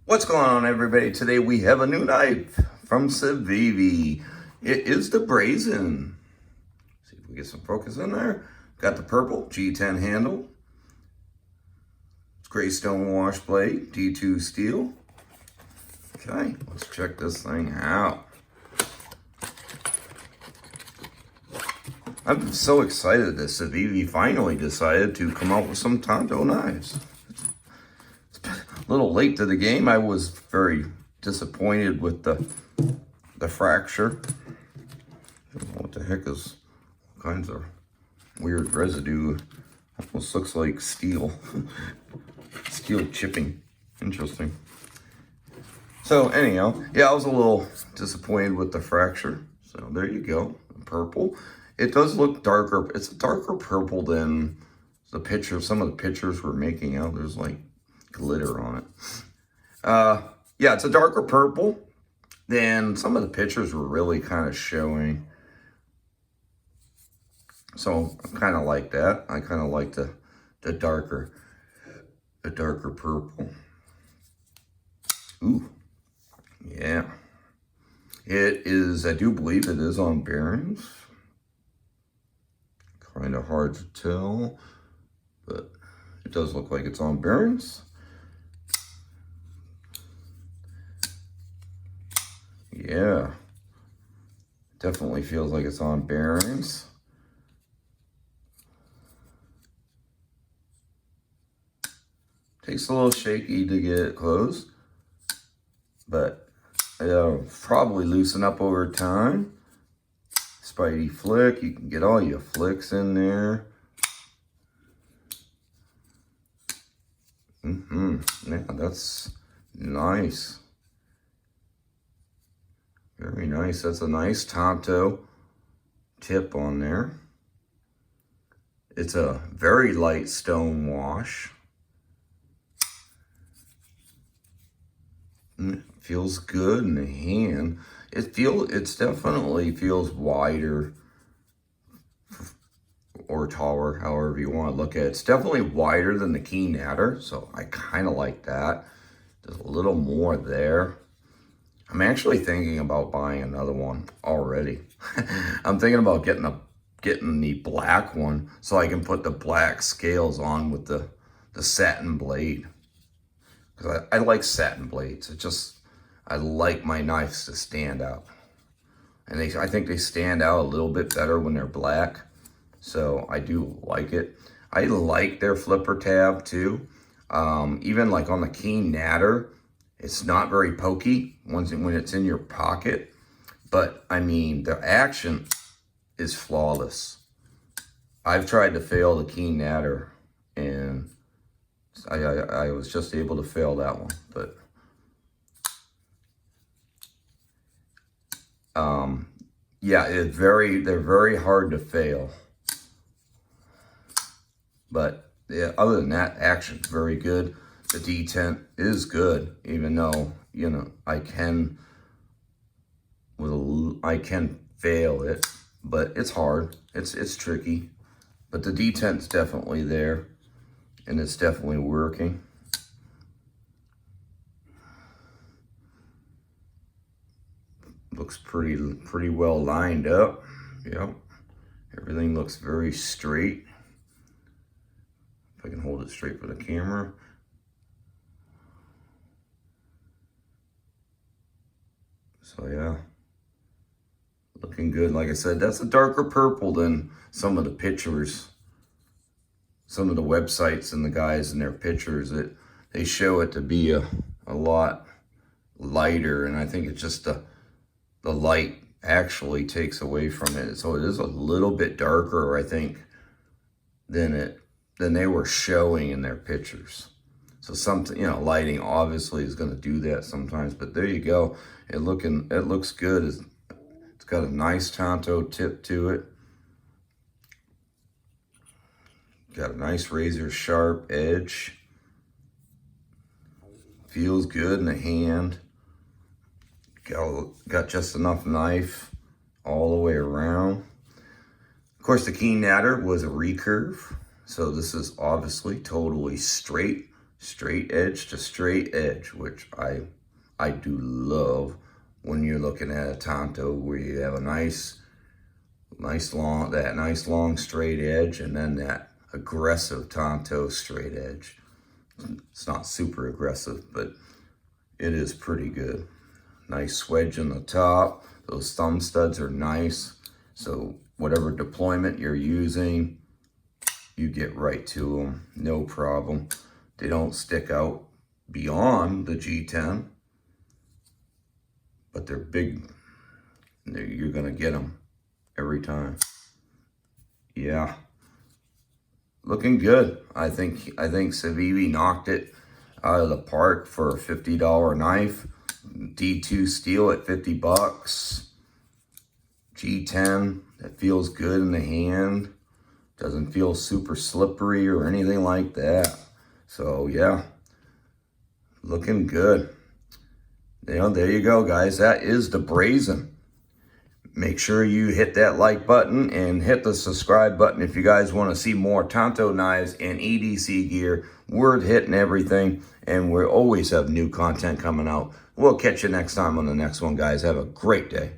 What's going on, everybody? Today we have a new knife from CIVIVI. It is the Brazen. See if we get some focus in there. Got the purple G10 handle. It's gray Stonewash Blade, D2 steel. Okay, let's check this thing out. I'm so excited that CIVIVI finally decided to come out with some Tanto knives. A little late to the game. I was very disappointed with the fracture. I don't know what the heck is all kinds of weird residue. Almost looks like steel. Steel chipping. Interesting. So anyhow, yeah, I was a little disappointed with the fracture. So there you go. Purple. It does look darker. It's a darker purple than the picture. Some of the pictures we're making out. There's like glitter on it. Yeah, it's a darker purple than some of the pictures were really kind of showing. So I kind of like that. I kind of like the darker purple. Ooh, yeah. It is, I do believe it is on bearings. Kind of hard to tell, but it does look like it's on bearings. Yeah, definitely feels like it's on bearings. Takes a little shaky to get it closed, but it'll probably loosen up over time. Spidey flick, you can get all your flicks in there. Yeah, that's nice. Very nice. That's a nice Tanto tip on there. It's a very light stone wash. It feels good in the hand. It definitely feels wider or taller, however you want to look at it. It's definitely wider than the Key Natter, so I kind of like that. There's a little more there. I'm actually thinking about buying another one already. I'm thinking about getting the black one so I can put the black scales on with the satin blade. Because I like satin blades. I like my knives to stand out. And I think they stand out a little bit better when they're black. So I do like it. I like their flipper tab too. Even like on the Key Natter, it's not very pokey when it's in your pocket. But I mean, the action is flawless. I've tried to fail the Key Natter and I was just able to fail that one. But yeah, they're very hard to fail. But yeah, other than that, action's very good. The detent is good, even though, you know, I can fail it, but it's hard. It's tricky. But the detent's definitely there, and it's definitely working. Looks pretty well lined up. Yep. Everything looks very straight. If I can hold it straight for the camera. So yeah, looking good. Like I said, that's a darker purple than some of the pictures. Some of the websites and the guys in their pictures, they show it to be a lot lighter, and I think it's just the light actually takes away from it. So it is a little bit darker, I think, than they were showing in their pictures. So something, you know, lighting obviously is going to do that sometimes, but there you go. It looks good. It's got a nice Tanto tip to it. Got a nice razor sharp edge. Feels good in the hand. Got just enough knife all the way around. Of course, the Key Natter was a recurve, so this is obviously totally straight straight edge to straight edge, which I do love when you're looking at a Tanto where you have a nice long straight edge, and then that aggressive Tanto straight edge. It's not super aggressive, but it is pretty good. Nice swedge in the top. Those thumb studs are nice. So whatever deployment you're using, you get right to them, no problem. They don't stick out beyond the G10, but they're big. You're gonna get them every time. Yeah, looking good. I think CIVIVI knocked it out of the park for a $50 knife. D2 steel at 50 bucks. G10, that feels good in the hand. Doesn't feel super slippery or anything like that. So yeah, looking good. There you go, guys. That is the Brazen. Make sure you hit that like button and hit the subscribe button if you guys want to see more Tanto knives and EDC gear. We're hitting everything, and we always have new content coming out. We'll catch you next time on the next one, guys. Have a great day.